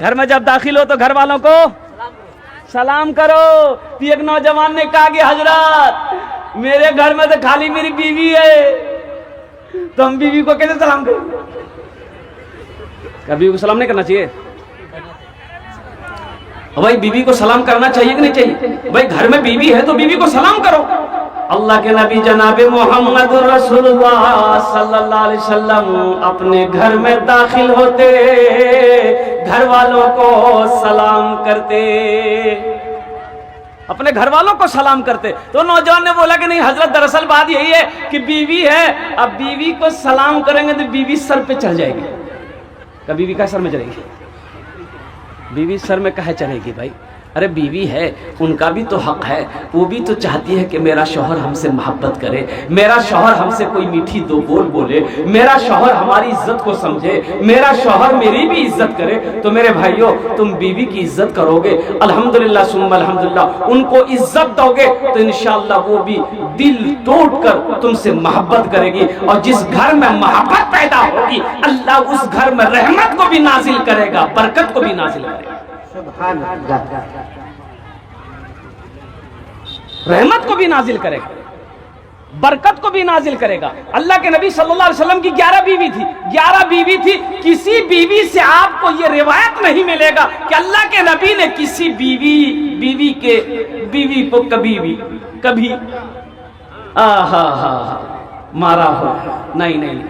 گھر میں جب داخل ہو تو گھر والوں کو سلام کرو. تو ایک نوجوان نے کہا کہ حضرت میرے گھر میں تو خالی میری بیوی ہے, تو ہم بیوی کو کیسے سلام کریں؟ کیا بیوی کو سلام نہیں کرنا چاہیے؟ بھائی بیوی کو سلام کرنا چاہیے کہ نہیں چاہیے؟ بھائی گھر میں بیوی ہے تو بیوی کو سلام کرو. اللہ کے نبی جناب محمد رسول اللہ صلی اللہ علیہ وسلم اپنے گھر میں داخل ہوتے, گھر والوں کو سلام کرتے, اپنے گھر والوں کو سلام کرتے. تو نوجوان نے بولا کہ نہیں حضرت, دراصل بات یہی ہے کہ بیوی ہے, اب بیوی کو سلام کریں گے تو بیوی سر پہ چڑھ جائے گی. کیا بیوی کا سر میں چڑھے گی؟ بیوی سر میں کہے چڑھے گی بھائی؟ ارے بیوی ہے, ان کا بھی تو حق ہے, وہ بھی تو چاہتی ہے کہ میرا شوہر ہم سے محبت کرے, میرا شوہر ہم سے کوئی میٹھی دو بول بولے, میرا شوہر ہماری عزت کو سمجھے, میرا شوہر میری بھی عزت کرے. تو میرے بھائیوں, تم بیوی کی عزت کرو گے الحمدللہ ثم الحمدللہ, ان کو عزت دو گے تو انشاءاللہ وہ بھی دل توڑ کر تم سے محبت کرے گی. اور جس گھر میں محبت پیدا ہوگی اللہ اس گھر میں رحمت کو بھی نازل کرے گا, برکت کو بھی نازل کرے گا, رحمت کو بھی نازل کرے گا, برکت کو بھی نازل کرے گا. اللہ کے نبی صلی اللہ علیہ وسلم کی 11 بیوی تھی, 11 بیوی تھی. کسی بیوی سے آپ کو یہ روایت نہیں ملے گا کہ اللہ کے نبی نے کسی بیوی کو کبھی مارا ہو. نہیں,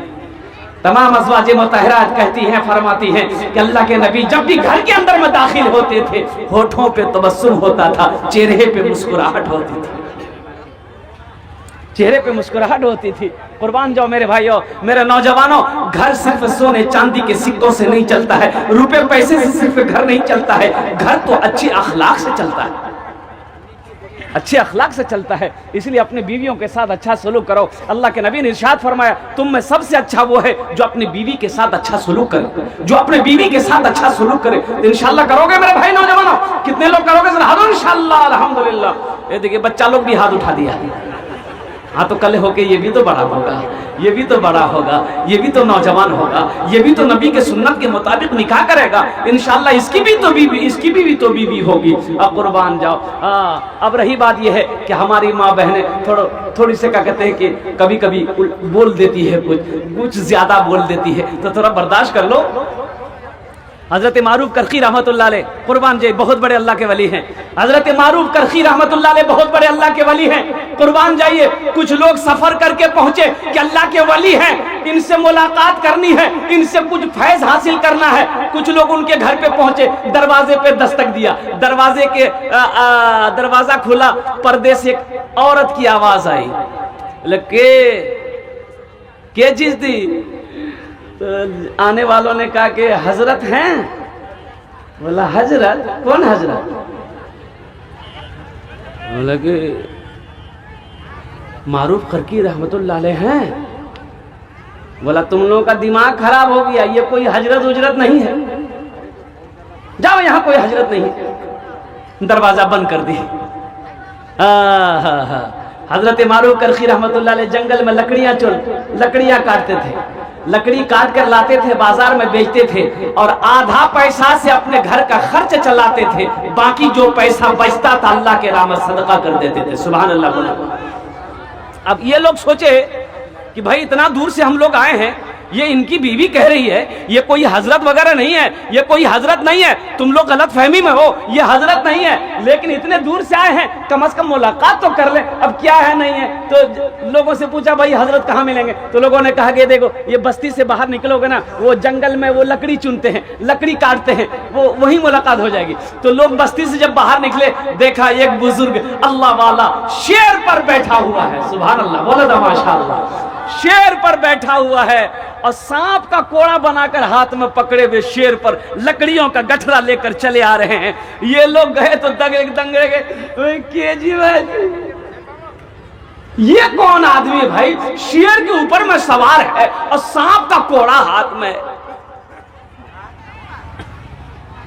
تمام ازواج مطہرات کہتی ہیں, فرماتی ہیں کہ اللہ کے نبی جب بھی گھر کے اندر میں داخل ہوتے تھے ہونٹوں پہ تبسم ہوتا تھا, چہرے پہ مسکراہٹ ہوتی تھی, چہرے پہ مسکراہٹ ہوتی تھی. قربان جاؤ میرے بھائیوں, میرے نوجوانوں, گھر صرف سونے چاندی کے سکوں سے نہیں چلتا ہے, روپے پیسے سے صرف گھر نہیں چلتا ہے, گھر تو اچھی اخلاق سے چلتا ہے, اچھے اخلاق سے چلتا ہے. اس لیے اپنے بیویوں کے ساتھ اچھا سلوک کرو. اللہ کے نبی نے ارشاد فرمایا تم میں سب سے اچھا وہ ہے جو اپنی بیوی کے ساتھ اچھا سلوک کرے, جو اپنے بیوی کے ساتھ اچھا سلوک کرے. انشاءاللہ کرو گے میرے بھائی نوجوانوں؟ کتنے لوگ کرو گے؟ انشاءاللہ الحمدللہ. یہ دیکھیے بچہ لوگ بھی ہاتھ اٹھا دیا. ہاں تو کل ہو کے یہ بھی تو بڑا ہوگا, یہ بھی تو بڑا ہوگا, یہ بھی تو نوجوان ہوگا, یہ بھی تو نبی کے سنت کے مطابق نکاح کرے گا. انشاءاللہ اس کی بھی تو بیوی ہوگی. اب قربان جاؤ. اب رہی بات یہ ہے کہ ہماری ماں بہنیں تھوڑی سے کیا کہتے ہیں کہ کبھی بول دیتی ہے, کچھ زیادہ بول دیتی ہے, تو تھوڑا برداشت کر لو. حضرت معروف کرخی رحمت اللہ علیہ, قربان جائے, بہت بڑے اللہ کے ولی ہیں. حضرت معروف کرخی رحمت اللہ علیہ بہت بڑے اللہ کے ولی ہیں. قربان جائیے, کچھ لوگ سفر کر کے پہنچے کہ اللہ کے ولی ہیں, ان سے ملاقات کرنی ہے, ان سے کچھ فیض حاصل کرنا ہے. کچھ لوگ ان کے گھر پہ پہنچے, دروازے پہ دستک دیا, دروازہ کھلا, پردے سے ایک عورت کی آواز آئی. کیا چیز تھی؟ آنے والوں نے کہا کہ حضرت ہیں. بولا حضرت؟ کون حضرت؟ بولا کہ معروف کرخی رحمت اللہ علیہ ہیں. بولا تم لوگوں کا دماغ خراب ہو گیا, یہ کوئی حضرت اجرت نہیں ہے, جاؤ یہاں کوئی حضرت نہیں ہے. دروازہ بند کر دی. حضرت معروف کرخی رحمت اللہ علیہ جنگل میں لکڑیاں کاٹتے تھے, لکڑی کاٹ کر لاتے تھے, بازار میں بیچتے تھے, اور آدھا پیسہ سے اپنے گھر کا خرچ چلاتے تھے, باقی جو پیسہ بچتا تھا اللہ کے راہ میں صدقہ کر دیتے تھے. سبحان اللہ بولا. اب یہ لوگ سوچے کہ بھائی اتنا دور سے ہم لوگ آئے ہیں, یہ ان کی بیوی کہہ رہی ہے, یہ کوئی حضرت وغیرہ نہیں ہے, یہ کوئی حضرت نہیں ہے, تم لوگ غلط فہمی میں ہو, یہ حضرت نہیں ہے, لیکن اتنے دور سے آئے ہیں, کم از کم ملاقات تو کر لیں. اب کیا ہے نہیں ہے, تو لوگوں سے پوچھا بھائی حضرت کہاں ملیں گے, تو لوگوں نے کہا کہ دیکھو یہ بستی سے باہر نکلو گے نا, وہ جنگل میں وہ لکڑی چنتے ہیں, لکڑی کاٹتے ہیں, وہی ملاقات ہو جائے گی. تو لوگ بستی سے جب باہر نکلے, دیکھا ایک بزرگ اللہ والا شیر پر بیٹھا ہوا ہے. سبحان اللہ بولا تھا ماشاء اللہ. شیر پر بیٹھا ہوا ہے, اور سانپ کا کوڑا بنا کر ہاتھ میں پکڑے ہوئے شیر پر لکڑیوں کا گٹھرا لے کر چلے آ رہے ہیں. یہ لوگ گئے تو دنگے گئے, جی بھائی یہ کون آدمی ہے بھائی, شیر کے اوپر میں سوار ہے اور سانپ کا کوڑا ہاتھ میں.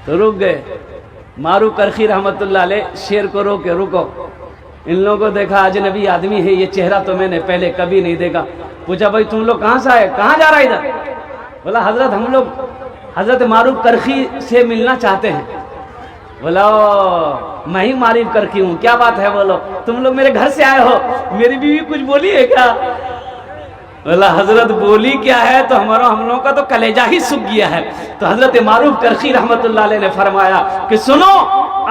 تو رک گئے. معروف کرخی رحمت اللہ علیہ شیر کو روکے, رکو, ان لوگوں کو دیکھا اجنبی آدمی ہے, یہ چہرہ تو میں نے پہلے کبھی نہیں دیکھا. پوچھا بھائی تم لوگ کہاں سے آئے, کہاں جا رہا ہے ادھر؟ بولا حضرت ہم لوگ حضرت معروف کرخی سے ملنا چاہتے ہیں. بولا میں ہی معروف کرخی ہوں. کیا بات ہے؟ بولو تم لوگ میرے گھر سے آئے ہو, میری بیوی کچھ بولی ہے کیا؟ بولا حضرت بولی کیا ہے تو ہم لوگوں کا تو کلیجہ ہی سوکھ گیا ہے. تو حضرت معروف کرخی رحمت اللہ علیہ نے فرمایا کہ سنو,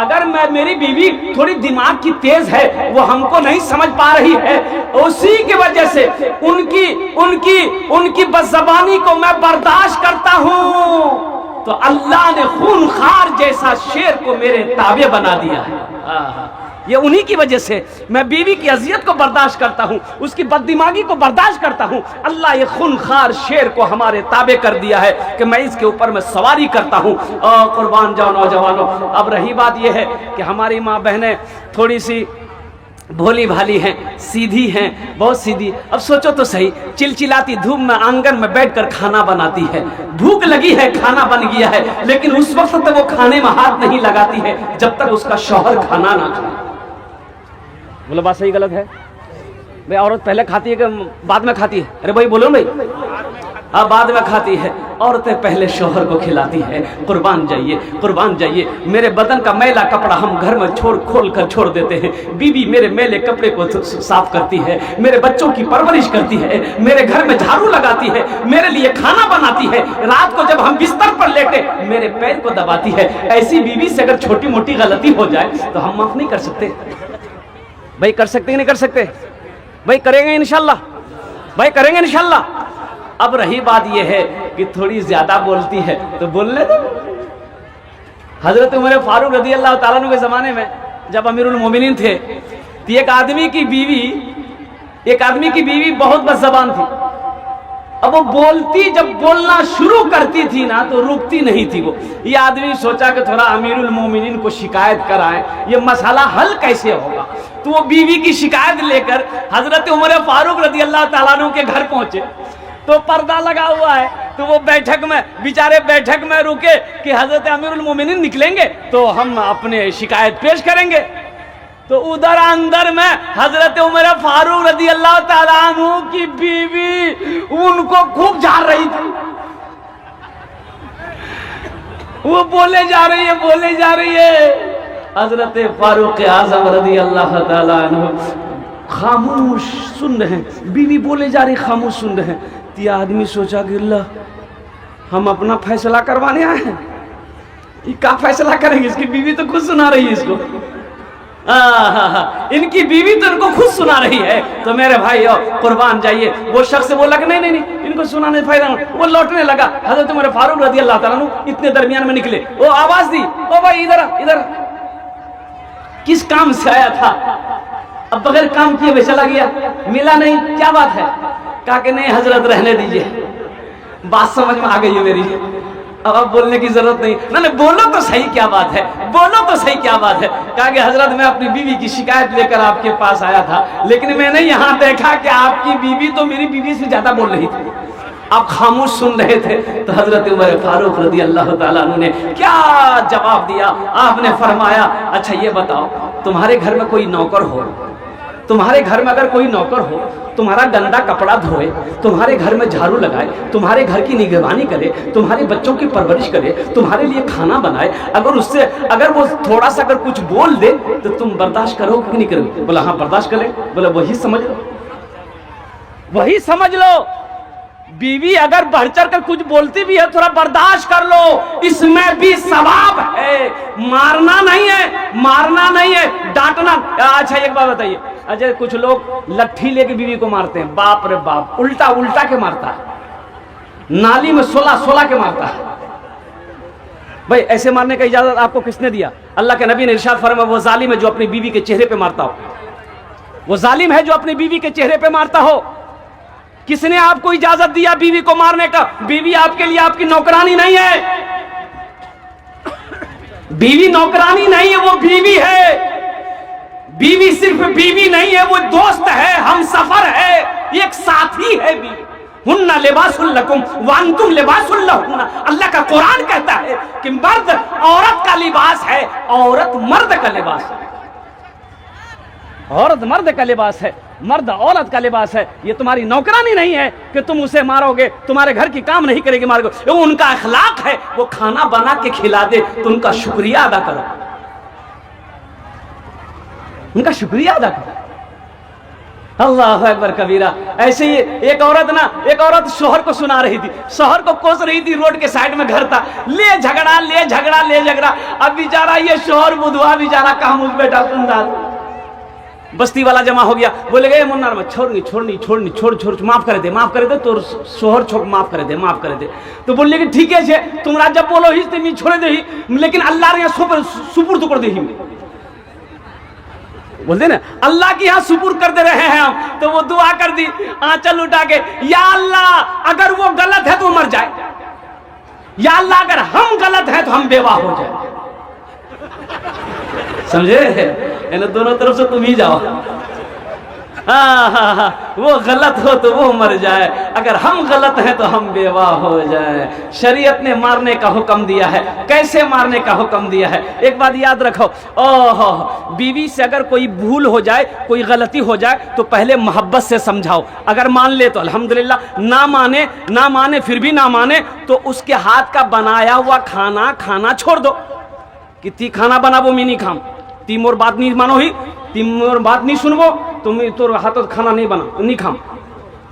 اگر میری بیوی تھوڑی دماغ کی تیز ہے, وہ ہم کو نہیں سمجھ پا رہی ہے, اسی کی وجہ سے ان کی بدزبانی کو میں برداشت کرتا ہوں, تو اللہ نے خونخوار جیسا شیر کو میرے تابع بنا دیا ہے. یہ انہی کی وجہ سے میں بیوی کی اذیت کو برداشت کرتا ہوں, اس کی بددماغی کو برداشت کرتا ہوں. اللہ یہ خونخوار شیر کو ہمارے تابع کر دیا ہے کہ میں اس کے اوپر میں سواری کرتا ہوں. قربان جاؤ نوجوانوں. اب رہی بات یہ ہے کہ ہماری ماں بہنیں تھوڑی سی بھولی بھالی ہیں, سیدھی ہیں, بہت سیدھی. اب سوچو تو صحیح, چلچلاتی دھوپ میں آنگن میں بیٹھ کر کھانا بناتی ہے, بھوک لگی ہے, کھانا بن گیا ہے, لیکن اس وقت تک وہ کھانے میں ہاتھ نہیں لگاتی ہے جب تک اس کا شوہر کھانا نہ کھائے. بولو بات صحیح غلط ہے؟ بھئی عورت پہلے کھاتی ہے کہ بعد میں کھاتی ہے؟ ارے بھائی بولو بھائی. ہاں بعد میں کھاتی ہے. عورتیں پہلے شوہر کو کھلاتی ہے. قربان جائیے, قربان جائیے. میرے بدن کا میلا کپڑا ہم گھر میں کھول کر چھوڑ دیتے ہیں, بیوی میرے میلے کپڑے کو صاف کرتی ہے, میرے بچوں کی پرورش کرتی ہے, میرے گھر میں جھاڑو لگاتی ہے, میرے لیے کھانا بناتی ہے, رات کو جب ہم بستر پر لیٹے میرے پیر کو دباتی ہے. ایسی بیوی سے اگر چھوٹی موٹی غلطی ہو جائے تو ہم معاف نہیں کر سکتے؟ بھائی کر سکتے کہ نہیں کر سکتے؟ بھائی کریں گے انشاءاللہ, بھائی کریں گے انشاءاللہ. اب رہی بات یہ ہے کہ تھوڑی زیادہ بولتی ہے تو بولنے دو. حضرت عمر فاروق رضی اللہ تعالیٰ عنہ کے زمانے میں جب امیر المومنین تھے تو ایک آدمی کی بیوی بہت بد زبان تھی. اب وہ بولتی, جب بولنا شروع کرتی تھی نا تو رکتی نہیں تھی. وہ یہ آدمی سوچا کہ تھوڑا امیر المومنین کو شکایت کرائیں, یہ مسئلہ حل کیسے ہوگا. تو وہ بیوی کی شکایت لے کر حضرت عمر فاروق رضی اللہ تعالیٰ عنہ کے گھر پہنچے تو پردہ لگا ہوا ہے. تو وہ بیٹھک میں رکے کہ حضرت امیر المومنین نکلیں گے تو ہم اپنے شکایت پیش کریں گے. تو ادھر اندر میں حضرت عمر فاروق رضی اللہ تعالیٰ عنہ کی بیوی ان کو خوب جھاڑ رہی تھی. وہ بولے جا رہی ہے. حضرت فاروق اعظم رضی اللہ تعالیٰ عنہ خاموش سن رہے ہیں, بیوی بولے جا رہی, خاموش سن رہے ہیں. یہ آدمی سوچا کہ اللہ ہم اپنا فیصلہ کروانے آئے ہیں, یہ کیا فیصلہ کریں گے, اس کی بیوی تو خود سنا رہی ہے اس کو. ان کی بیوی تو ان کو خود سنا رہی ہے. تو میرے بھائی قربان جائیے, وہ شخص بولا کہ نہیں ان کو سنانے فائدہ نہیں. وہ لوٹنے لگا. حضرت عمر فاروق رضی اللہ تعالیٰ عنہ اتنے درمیان میں نکلے, وہ آواز دی, او بھائی ادھر. کس کام سے آیا تھا؟ اب بغیر کام کیے ہوئے چلا گیا, ملا نہیں, کیا بات ہے؟ کہا کہ نہیں حضرت رہنے دیجئے, بات سمجھ میں آ گئی ہے میری, اب بولنے کی ضرورت نہیں. نہیں بولو تو صحیح کیا بات ہے, بولو تو صحیح کیا بات ہے. کہا کہ حضرت میں اپنی بیوی کی شکایت لے کر آپ کے پاس آیا تھا, لیکن میں نے یہاں دیکھا کہ آپ کی بیوی تو میری بیوی سے زیادہ بول رہی تھی, آپ خاموش سن رہے تھے. تو حضرت عمر فاروق رضی اللہ تعالیٰ عنہ نے کیا جواب دیا؟ آپ نے فرمایا اچھا یہ بتاؤ, تمہارے گھر میں کوئی نوکر ہو, تمہارے گھر میں اگر کوئی نوکر ہو, تمہارا گندا کپڑا دھوئے, تمہارے گھر میں جھاڑو لگائے, تمہارے گھر کی نگہبانی کرے, تمہارے بچوں کی پرورش کرے, تمہارے لیے کھانا بنائے, اگر وہ تھوڑا سا اگر کچھ بول دے تو تم برداشت کرو کہ نہیں کرو؟ بولا ہاں برداشت کرے. بولا وہی سمجھ لو, بیوی اگر بڑھ چڑھ کر کچھ بولتی بھی ہے تھوڑا برداشت کر لو, اس میں بھی ثواب ہے. مارنا نہیں ہے, ڈانٹنا. اچھا ایک بات بتائیے, اچھا کچھ لوگ لٹھی لے کے بیوی کو مارتے ہیں, باپ رے باپ, الٹا کے مارتا ہے, نالی میں سولہ کے مارتا ہے. بھائی ایسے مارنے کا اجازت آپ کو کس نے دیا؟ اللہ کے نبی نے ارشاد فرمایا وہ ظالم ہے جو اپنی بیوی کے چہرے پہ مارتا ہو, وہ ظالم ہے جو اپنی بیوی کے چہرے پہ مارتا ہو. کس نے آپ کو اجازت دیا بیوی کو مارنے کا؟ بیوی آپ کے لیے آپ کی نوکرانی نہیں ہے, بیوی نوکرانی نہیں ہے, وہ بیوی ہے. بیوی صرف بیوی نہیں ہے, وہ دوست ہے, ہم سفر ہے, ایک ساتھی ہے. بیوی ہن لباس لکم وانتم لباس لہن. اللہ کا قرآن کہتا ہے کہ مرد عورت کا لباس ہے, عورت مرد کا لباس ہے. عورت مرد کا لباس ہے، مرد عورت کا لباس ہے. یہ تمہاری نوکرانی نہیں ہے کہ تم اسے مارو گے، تمہارے گھر کی کام نہیں کرے گی مارو گے. ان کا اخلاق ہے وہ کھانا بنا کے کھلا دے تو ان کا شکریہ ادا کرو، ان کا شکریہ ادا کرو. اللہ اکبر کبیرہ. ایسے ہی ایک عورت شوہر کو سنا رہی تھی، شوہر کو کوس رہی تھی، روڈ کے سائڈ میں گھر تھا، لے جھگڑا. اب بیچارہ یہ شوہر بدھوا بیچارہ کہاں مجھ بیٹا سندر. بستی والا جمع ہو گیا، بولے گئے منار میں چھوڑ معاف کر دے تو شوہر معاف کر دے. تو بولے کہ ٹھیک ہے تم جب بولو ہی تم چھوڑے دے ہی، لیکن اللہ نے سپرد کر دے ہی. بولتے نا اللہ کی یہاں سپرد کر دے رہے ہیں ہم. تو وہ دعا کر دی آنچل اٹھا کے، یا اللہ اگر وہ غلط ہے تو مر جائے، یا اللہ اگر ہم غلط ہیں تو ہم بیوہ ہو جائے. سمجھے؟ یعنی دونوں طرف سے تم ہی جاؤ. ہاں وہ غلط ہو تو وہ مر جائے، اگر ہم غلط ہیں تو ہم بیوہ ہو جائے. شریعت نے مارنے کا حکم دیا ہے. کیسے مارنے کا حکم دیا ہے؟ ایک بات یاد رکھو، بیوی سے اگر کوئی بھول ہو جائے، کوئی غلطی ہو جائے تو پہلے محبت سے سمجھاؤ. اگر مان لے تو الحمدللہ، نہ مانے پھر بھی نہ مانے تو اس کے ہاتھ کا بنایا ہوا کھانا چھوڑ دو. کہ تی کھانا بنا وہ میں نہیں کھام، تی مور بات نہیں مانو ہی، تی مور بات نہیں سنو، تم تو ہاتھوں کھانا نہیں بنا نہیں کھام.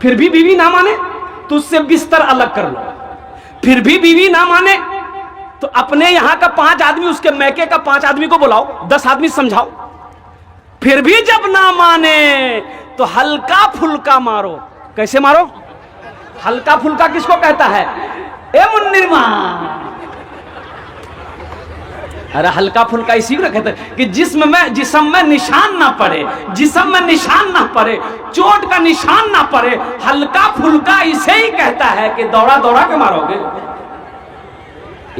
پھر بھی بیوی نہ مانے تو اس سے بستر الگ کر لو. پھر بھی بیوی نہ مانے تو اپنے یہاں کا 5 آدمی، اس کے میکے کا 5 آدمی کو بلاؤ، 10 آدمی سمجھاؤ. پھر بھی جب نہ مانے تو ہلکا پھلکا مارو. کیسے مارو؟ ہلکا پھلکا کس کو کہتا ہے؟ اے منرما. ارے ہلکا پھلکا اسی کو کہتے ہیں کہ جسم میں نشان نہ پڑے، چوٹ کا نشان نہ پڑے. ہلکا پھلکا اسے ہی کہتا ہے کہ دوڑا کے مارو گے.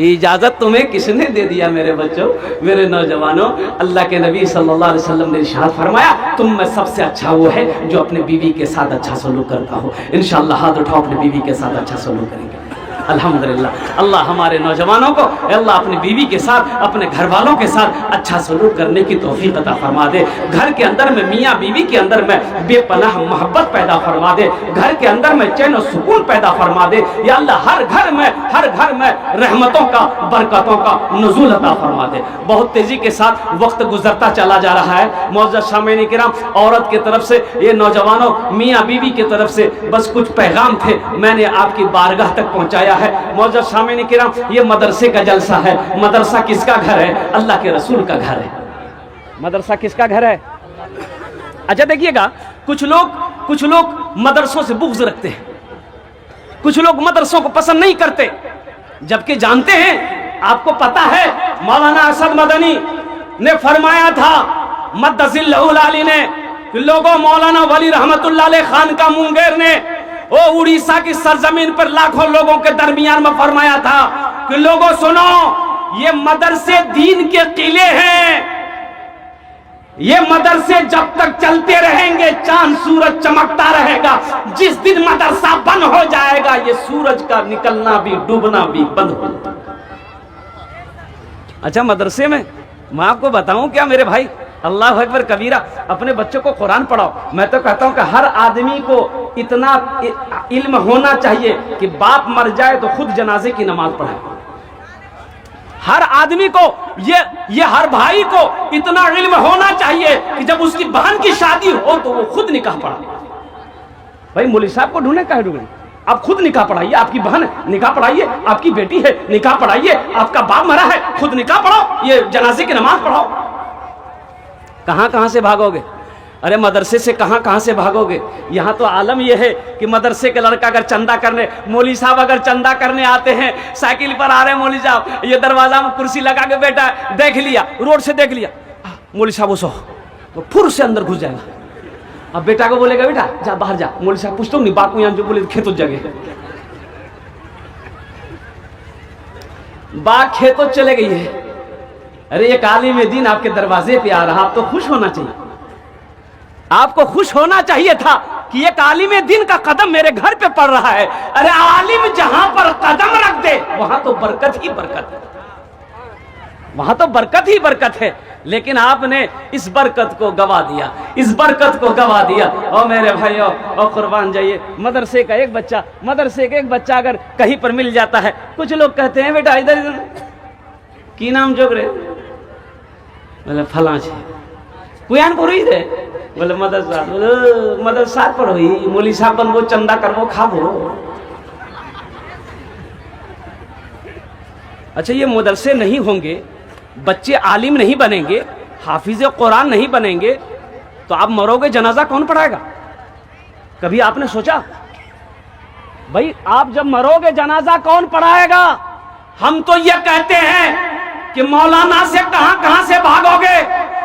اجازت تمہیں کس نے دے دیا میرے بچوں، میرے نوجوانوں؟ اللہ کے نبی صلی اللہ علیہ وسلم نے ارشاد فرمایا تم میں سب سے اچھا وہ ہے جو اپنے بیوی کے ساتھ اچھا سلوک کرتا ہو. انشاءاللہ ہاتھ اٹھاؤ، اپنے بیوی کے ساتھ اچھا سلوک کریں گے. الحمدللہ. اللہ ہمارے نوجوانوں کو اللہ اپنی بیوی کے ساتھ، اپنے گھر والوں کے ساتھ اچھا سلوک کرنے کی توفیق عطا فرما دے. گھر کے اندر میں میاں بیوی کے اندر میں بے پناہ محبت پیدا فرما دے. گھر کے اندر میں چین و سکون پیدا فرما دے. یا اللہ ہر گھر میں رحمتوں کا، برکتوں کا نزول عطا فرما دے. بہت تیزی کے ساتھ وقت گزرتا چلا جا رہا ہے. معزز سامعین کرام، عورت کی طرف سے، یہ نوجوانوں میاں بیوی کی طرف سے بس کچھ پیغام تھے، میں نے آپ کی بارگاہ تک پہنچایا ہے. معزز سامعین کرام، یہ مدرسے کا جلسہ ہے. مدرسہ کس کا گھر ہے؟ اللہ کے رسول کا گھر ہے. مدرسہ کس کا گھر ہے؟ اچھا دیکھیے گا، کچھ لوگ مدرسوں سے بغض رکھتے ہیں، کچھ لوگ مدرسوں کو پسند نہیں کرتے، جبکہ جانتے ہیں، آپ کو پتا ہے مولانا اسد مدنی نے فرمایا تھا مدذ اللہ العالی نے، لوگوں مولانا ولی رحمت اللہ علیہ خان کا مونگیر نے اڑیسہ کی سرزمین پر لاکھوں لوگوں کے درمیان میں فرمایا تھا کہ لوگوں سنو، یہ مدرسے دین کے قلعے ہیں. یہ مدرسے جب تک چلتے رہیں گے چاند سورج چمکتا رہے گا. جس دن مدرسہ بند ہو جائے گا یہ سورج کا نکلنا بھی ڈوبنا بھی بند ہو جائے گا. اچھا مدرسے میں آپ کو بتاؤں کیا میرے بھائی، اللہ اکبر کبیرہ، اپنے بچوں کو قرآن پڑھاؤ. میں تو کہتا ہوں کہ ہر آدمی کو اتنا علم ہونا چاہیے کہ باپ مر جائے تو خود جنازے کی نماز پڑھائے. ہر آدمی کو یہ ہر بھائی کو اتنا علم ہونا چاہیے کہ جب اس کی بہن کی شادی ہو تو وہ خود نکاح پڑھائے. بھائی مولوی صاحب کو ڈھونڈے کہاں ڈھونڈے؟ آپ خود نکاح پڑھائیے. آپ کی بہن نکاح پڑھائیے، آپ کی بیٹی ہے نکاح پڑھائیے، آپ کا باپ مرا ہے خود نکاح پڑھاؤ، یہ جنازے کی نماز پڑھاؤ. کہاں سے بھاگو گے؟ ارے مدرسے سے کہاں سے بھاگو گے؟ یہاں تو عالم یہ ہے کہ مدرسے کے لڑکا اگر چندہ کرنے، مولوی صاحب اگر چندہ کرنے آتے ہیں، سائیکل پر آ رہے ہیں مولوی صاحب، یہ دروازہ میں کرسی لگا کے بیٹھا ہے، دیکھ لیا، روڈ سے دیکھ لیا، مولوی صاحب اسو وہ پھر سے اندر گھس جائے گا. اب بیٹا کو بولے گا بیٹا جا باہر جا، مولوی صاحب پوچھتا ہوں نہیں باپ کو یہاں جو بولے کھیتوں جگہ، باغ کھیتوں چلے گئی ہے. ارے ایک عالم دین آپ کے دروازے پہ آ رہا، آپ تو خوش ہونا چاہیے. آپ کو خوش ہونا چاہیے تھا کہ ایک عالم دین کا قدم میرے گھر پہ پڑ رہا ہے. ارے عالم جہاں پر قدم رکھ دے وہاں تو برکت ہی برکت ہے. وہاں تو برکت ہی برکت ہے، لیکن آپ نے اس برکت کو گوا دیا، اس برکت کو گوا دیا۔ اور میرے بھائیو اور قربان جائیے، مدرسے کا ایک بچہ اگر کہیں پر مل جاتا ہے، کچھ لوگ کہتے ہیں بیٹا ادھر کی نام جوگ رہے، بولے فلاں چھے کویان پور ہوئی دے، بولے مدرسہ پڑھو ہی مولی صاحب بنو چندہ کرو کھاو۔ اچھا یہ مدرسے نہیں ہوں گے، بچے عالم نہیں بنیں گے، حافظ قرآن نہیں بنیں گے، تو آپ مرو گے جنازہ کون پڑھائے گا؟ کبھی آپ نے سوچا؟ بھائی آپ جب مرو گے جنازہ کون پڑھائے گا؟ ہم تو یہ کہتے ہیں کہ مولانا سے کہاں سے بھاگو گے،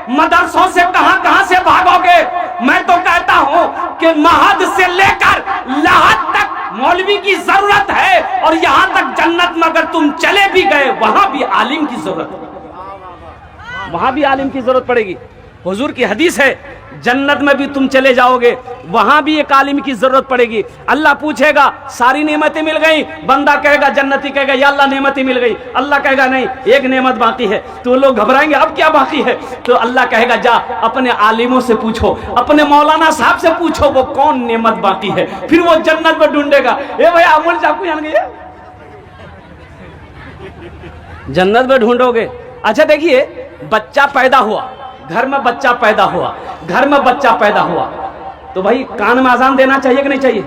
مدرسوں سے کہاں سے بھاگو گے؟ میں تو کہتا ہوں کہ مہد سے لے کر لحد تک مولوی کی ضرورت ہے، اور یہاں تک جنت میں اگر تم چلے بھی گئے وہاں بھی عالم کی ضرورت ہے، وہاں بھی عالم کی ضرورت پڑے گی۔ حضور کی حدیث ہے جنت میں بھی تم چلے جاؤ گے وہاں بھی ایک عالم کی ضرورت پڑے گی۔ اللہ پوچھے گا ساری نعمتیں مل گئیں، بندہ کہے گا جنتی کہے گا یا اللہ نعمتیں مل گئی، اللہ کہے گا نہیں ایک نعمت باقی ہے، تو لوگ گھبرائیں گے اب کیا باقی ہے؟ تو اللہ کہے گا جا اپنے عالموں سے پوچھو، اپنے مولانا صاحب سے پوچھو وہ کون نعمت باقی ہے، پھر وہ جنت میں ڈھونڈے گا۔ اے بھائی امول صاحب کو جان گئے جنت میں ڈھونڈو گے۔ اچھا دیکھیے بچہ پیدا ہوا، گھر میں بچہ پیدا ہوا تو بھائی کان میں اذان دینا چاہیے کہ نہیں چاہیے؟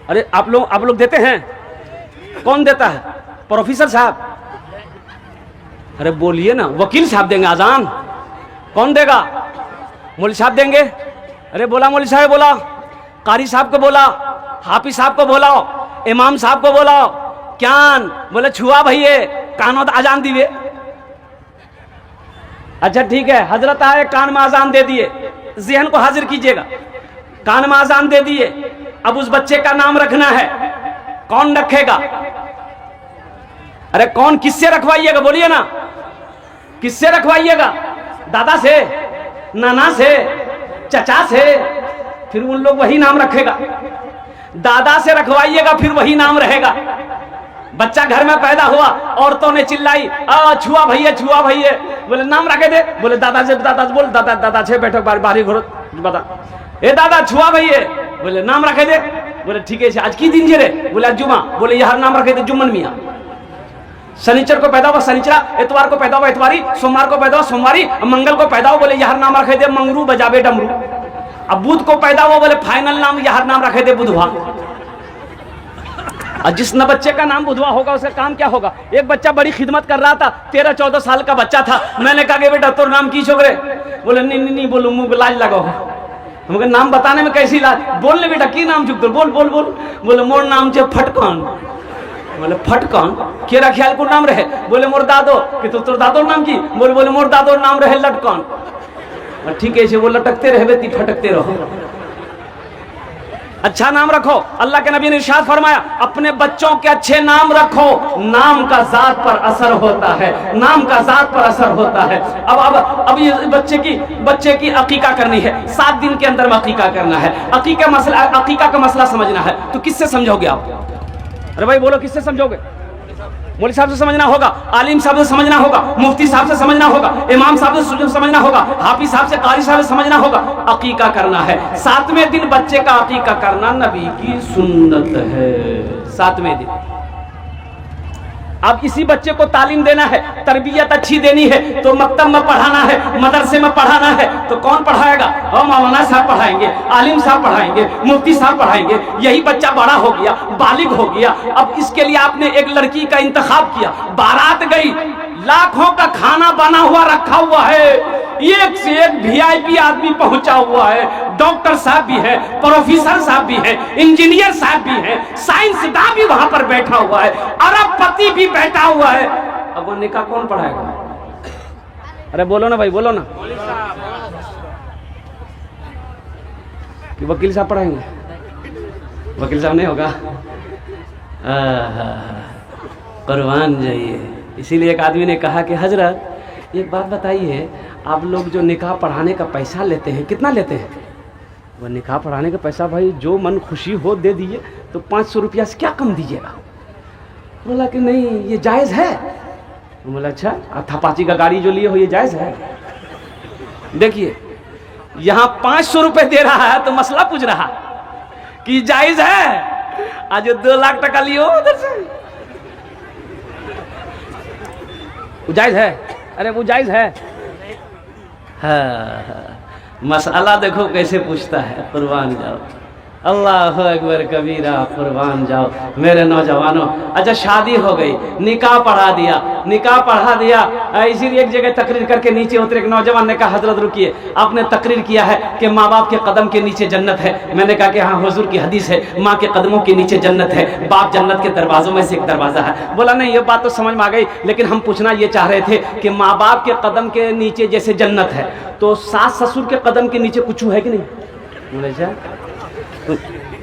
ارے آپ لوگ دیتے ہیں؟ کون دیتا ہے؟ پروفیسر صاحب؟ ارے بولیے نا، وکیل صاحب دیں گے اذان؟ کون دے گا؟ مولوی صاحب دیں گے؟ ارے بولا مولوی صاحب، بولا قاری صاحب کو، بولا حافظ صاحب کو، بولا امام صاحب کو، بولا کیان بولے چھوا بھئیے کانوں تو اذان دیوے۔ اچھا ٹھیک ہے، حضرت آئے کان میں اذان دے دیے، ذہن کو حاضر کیجئے گا، کان میں اذان دے دیے، اب اس بچے کا نام رکھنا ہے، کون رکھے گا؟ ارے کون کس سے رکھوائیے گا؟ بولیے نا کس سے رکھوائیے گا؟ دادا سے، نانا سے، چچا سے؟ پھر ان لوگ وہی نام رکھے گا۔ دادا سے رکھوائیے گا پھر وہی نام رہے گا۔ بچہ گھر میں پیدا ہوا، عورتوں نے چلائی چھوا بھئیے، بولے نام رکھے دے، بولے دادا سے بول، دادا سے بیٹھو باری گھرو بتا، اے دادا چھوا بھئیے، بولے نام رکھے دے، بولے ٹھیک ہے آج کی دن جرے، بولے آج جمعہ، بولے یہ نام رکھے دے جمن میاں۔ سنیچر کو پیدا ہوا سنیچرا، اتوار کو پیدا ہوا اتواری، سوموار کو پیدا ہوا سومواری، منگل کو پیدا ہوا بولے یہ نام رکھے دے منگرو بجابے ڈمرو۔ اب بدھ کو پیدا ہوا بولے فائنل نام یہ نام رکھے دے بدھوا۔ اور جس نہ بچے کا نام بدھوا ہوگا اس کا کام کیا ہوگا؟ ایک بچہ بڑی خدمت کر رہا تھا، 13-14 سال کا بچہ تھا، میں نے کہا کہ بیٹا تو نام کی چھوکرے؟ بولے نہیں بولو منہ لاج لگاؤ، ہم کہ نام بتانے میں کیسی لاج؟ بولنے بیٹا کی نام چھوکر؟ بول بولے مور نام چھے پھٹکان۔ بولے پھٹکان کیرا خیال کو نام رہے؟ بولے مور دادو، کہ تو دادو نام کی؟ بولے مور دادو نام رہے لٹکان۔ ٹھیک ہے وہ لٹکتے رہے تی پھٹکتے رہو، اچھا نام رکھو۔ اللہ کے نبی نے ارشاد فرمایا اپنے بچوں کے اچھے نام رکھو، نام کا ذات پر اثر ہوتا ہے، نام کا ذات پر اثر ہوتا ہے۔ اب یہ بچے کی عقیقہ کرنی ہے، 7 دن کے اندر میں عقیقہ کرنا ہے، عقیقہ کا مسئلہ سمجھنا ہے، تو کس سے سمجھو گے آپ؟ ارے بھائی بولو کس سے سمجھو گے؟ مولوی صاحب سے سمجھنا ہوگا، عالم صاحب سے سمجھنا ہوگا، مفتی صاحب سے سمجھنا ہوگا، امام صاحب سے سمجھنا ہوگا، حافظ صاحب سے، قاری صاحب سے سمجھنا ہوگا۔ عقیقہ کرنا ہے، 7ویں دن بچے کا عقیقہ کرنا نبی کی سنت ہے، 7ویں دن۔ اب اسی بچے کو تعلیم دینا ہے، تربیت اچھی دینی ہے، تو مکتب میں پڑھانا ہے، مدرسے میں پڑھانا ہے، تو کون پڑھائے گا؟ مولانا صاحب پڑھائیں گے، عالم صاحب پڑھائیں گے، مفتی صاحب پڑھائیں گے۔ یہی بچہ بڑا ہو گیا، بالغ ہو گیا، اب اس کے لیے آپ نے ایک لڑکی کا انتخاب کیا، بارات گئی، لاکھوں کا کھانا بنا ہوا رکھا ہوا ہے، ایک سے ایک VIP آدمی پہنچا ہوا ہے، ڈاکٹر صاحب بھی ہے، پروفیسر صاحب بھی ہے، انجینئر صاحب بھی ہے، سائنسداں بھی وہاں پر بیٹھا ہوا ہے، ارب پتی بھی بیٹھا ہوا ہے۔ اب وہ نکاح کون پڑھائے گا؟ ارے بولو نا بھائی، بولو نا۔ وکیل صاحب پڑھائیں گے؟ وکیل صاحب نہیں ہوگا، قربان جائیے۔ اسی لیے ایک آدمی نے کہا کہ حضرت ایک بات بتائیے، آپ لوگ جو نکاح پڑھانے کا پیسہ لیتے ہیں کتنا لیتے ہیں؟ وہ نکاح پڑھانے کا پیسہ بھائی جو من خوشی ہو دے دیجیے، تو 500 روپیہ سے کیا کم دیجیے گا؟ بولا کہ نہیں یہ جائز ہے، बोला अच्छा, थपाची का गाड़ी जो लिए हो ये जायज है? देखिए यहाँ 500 रुपए दे रहा है तो मसला पूछ रहा कि जायज है, आज 2 लाख टका लिए हो उधर से, वो जायज है? अरे वो जायज है। हाँ, मसला देखो कैसे पूछता है, कुर्बान जाओ, अल्लाह अकबर कबीरा, कुर्बान जाओ मेरे नौजवानों। अच्छा शादी हो गई, निकाह पढ़ा दिया, इसीलिए एक जगह तकरीर करके नीचे उतरे, एक नौजवान ने कहा हजरत रुकिए, आपने तकरीर किया है कि माँ बाप के कदम के नीचे जन्नत है। मैंने कहा कि हाँ हुजूर की हदीस है, माँ के कदमों के नीचे जन्नत है, बाप जन्नत के दरवाजों में से एक दरवाजा है। बोला नहीं ये बात तो समझ में आ गई, लेकिन हम पूछना ये चाह रहे थे कि माँ बाप के कदम के नीचे जैसे जन्नत है तो सास ससुर के कदम के नीचे कुछ है कि नहीं?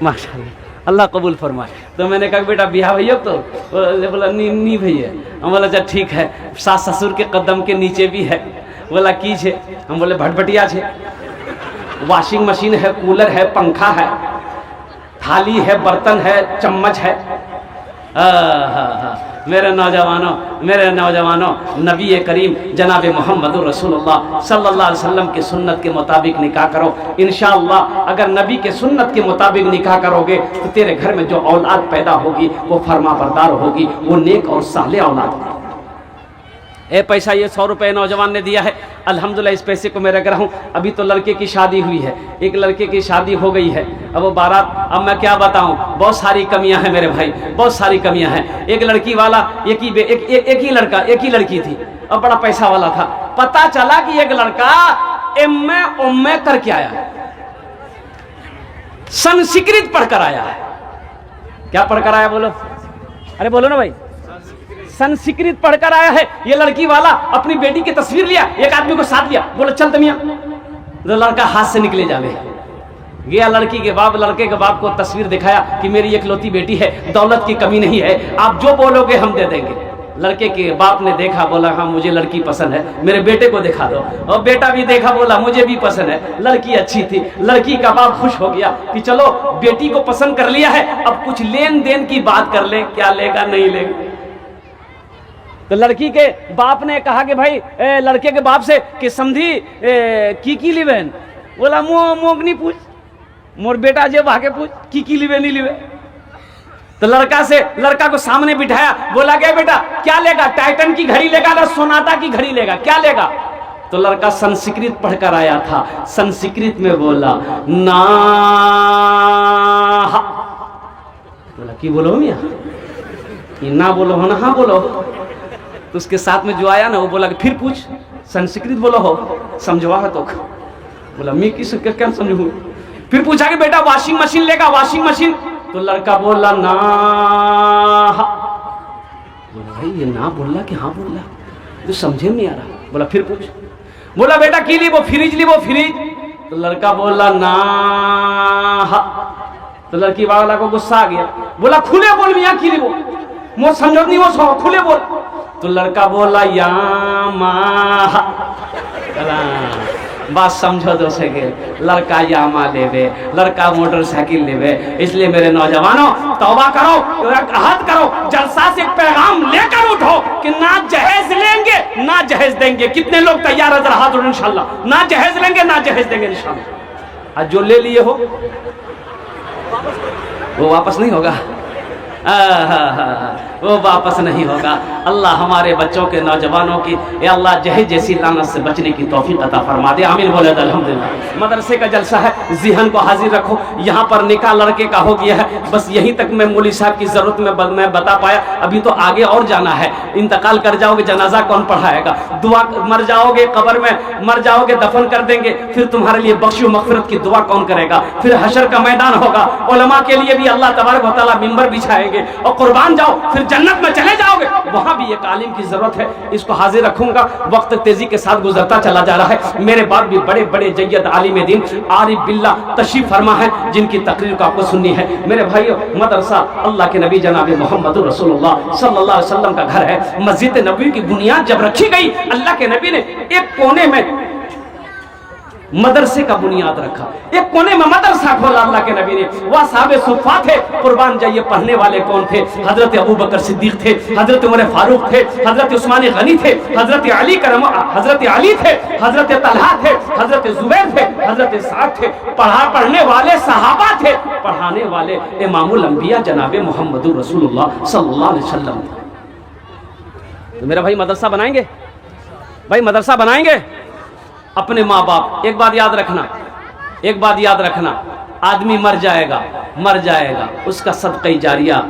माशाअल्लाह, अल्लाह कबूल फरमाए। तो मैंने कहा बेटा बिहार भैया, तो बोला नहीं भैया। हम बोला अच्छा ठीक है, सास ससुर के कदम के नीचे भी है। बोला की छे? हम बोले भटभटिया छे, वॉशिंग मशीन है, कूलर है, पंखा है, थाली है, बर्तन है, चम्मच है। मेरे नौजवानों, नबी करीम जनाब मोहम्मद रसूलुल्लाह सल्लल्लाहु अलैहि वसल्लम के सुन्नत के मुताबिक निकाह करो। इंशाअल्लाह अगर नबी के सुन्नत के मुताबिक निकाह करोगे तो तेरे घर में जो औलाद पैदा होगी वो फरमाबरदार होगी, वो नेक और साले औलाद होगी। ए पैसा ये 100 रुपए नौजवान ने दिया है, अल्हम्दुलिल्लाह इस पैसे को मैं रख रहा हूँ। अभी तो लड़के की शादी हुई है, एक लड़के की शादी हो गई है, अब वो बारात, अब मैं क्या बताऊँ, बहुत सारी कमियां हैं मेरे भाई, बहुत सारी कमियां हैं। एक लड़की वाला एक ही लड़की थी, अब बड़ा पैसा वाला था। पता चला कि एक लड़का एम.ए. करके आया है, संस्कृत पढ़कर आया है। क्या पढ़कर आया बोलो? अरे बोलो ना भाई, संस्कृत पढ़कर आया है। ये लड़की वाला अपनी बेटी की तस्वीर लिया, एक आदमी को साथ लिया, बोला चल तमिया, तो लड़का हाथ से निकले जावे गया। लड़के के बाप को तस्वीर दिखाया कि मेरी इकलौती बेटी है, दौलत की कमी नहीं है, आप जो बोलोगे हम दे देंगे। लड़के के बाप ने देखा, बोला हाँ मुझे लड़की पसंद है, मेरे बेटे को दिखा दो। और बेटा भी देखा, बोला मुझे भी पसंद है, लड़की अच्छी थी। लड़की का बाप खुश हो गया कि चलो बेटी को पसंद कर लिया है, अब कुछ लेन देन की बात कर ले, क्या लेगा नहीं लेगा। तो लड़की के बाप ने कहा कि भाई लड़के के बाप से कि समझी की लिवेन? बोला मोगनी पूछ, मोर बेटा जे भागे पूछ की लिवे नहीं लिवे। तो लड़का को सामने बिठाया, बोला गया बेटा क्या लेगा, टाइटन की घड़ी लेगा ना सोनाटा की घड़ी लेगा, क्या लेगा? तो लड़का संस्कृत पढ़कर आया था, संस्कृत में बोला ना। बोला की बोलो मियाँ, ना बोलो हो ना हाँ बोलो। तो उसके साथ में जो आया ना वो बोला कि फिर पूछ, संस्कृत बोलो हो, समझवा है तो। बोला मैं किस क्या समझूं? फिर पूछा कि बेटा वॉशिंग मशीन लेगा, वॉशिंग मशीन? तो लड़का बोला ना। बोला भाई ये ना बोला कि हाँ बोला, तो समझे नहीं आ रहा। बोला फिर पूछ। बोला बेटा की ली वो फ्रिज ली, वो फ्रिज? तो लड़का बोला ना। तो लड़की वाला को गुस्सा आ गया, बोला खुले बोल मियाँ की ली वो, मोर समझो नहीं वो खुले बोल। तो लड़का बोला या माँ, बात समझो दो सेकेंड। लड़का यामा लेवे, लड़का मोटरसाइकिल लेवे। इसलिए मेरे नौजवानों तौबा करो, अहद करो, जलसा से पैगाम लेकर उठो कि ना जहेज लेंगे ना जहेज देंगे। कितने लोग तैयार है? जरा हाथ उठाओ इंशाल्लाह। ना जहेज लेंगे ना जहेज देंगे इंशाल्लाह। आज जो ले लिए हो वो वापस नहीं होगा, वो वापस नहीं होगा। अल्लाह हमारे बच्चों के नौजवानों की या अल्लाह जहेज जैसी लानत से बचने की तौफीक अता फरमा दे। आमीन बोले अल्हम्दुलिल्लाह। मदरसे का जलसा है, ज़हन को हाजिर रखो। यहाँ पर निकाह लड़के का हो गया है, बस यहीं तक मैं मौलवी साहब की ज़रूरत में मैं बता पाया। अभी तो आगे और जाना है। इंतकाल कर जाओगे, जनाजा कौन पढ़ाएगा? दुआ, मर जाओगे कब्र में, मर जाओगे दफन कर देंगे, फिर तुम्हारे लिए बख्शो मग़फ़िरत की दुआ कौन करेगा? फिर हशर का मैदान होगा, उलमा के लिए भी अल्लाह तबारक व तआला मिंबर बिछाएंगे और कुर्बान जाओ, फिर जन्नत में चले जाओगे। वहां भी एक आलिम की जरूरत है, इसको हाजिर रखूंगा। वक्त तेजी के साथ गुजरता चला जा रहा है। मेरे बाद भी बड़े बड़े जय्यद आलिम दीन आरिफ बिल्लाह तशरीफ फरमा है, जिनकी तकरीर को आपको सुननी है। मेरे भाइयों, मदरसा अल्लाह के नबी जनाब मोहम्मद रसूलुल्लाह सल्लल्लाहु अलैहि वसल्लम का घर है। मस्जिद नबवी की बुनियाद जब रखी गई, अल्लाह के नबी ने एक कोने में मदरसे का बुनियाद रखा, एक कोने में मदरसा खोला अल्लाह के नबी ने। वह साहब सुफ़ा थे, कुर्बान जाइए पढ़ने वाले कौन थे? हजरत अबू बकर सिद्दीक थे, हजरत उमर फारूक थे, हजरत उस्मान गनी थे, हजरत अली थे, हजरत तलहा थे, हजरत जुबैर थे, हजरत साद थे। पढ़ने वाले सहाबा थे, पढ़ाने वाले इमामुल अंबिया जनाब मुहम्मदुर रसूलुल्लाह सल्लल्लाहु अलैहि वसल्लम। तो मेरा भाई मदरसा बनाएंगे, भाई मदरसा बनाएंगे अपने माँ बाप। एक बात याद रखना, एक बात याद रखना, आदमी मर जाएगा, उसका सदक़े जारिया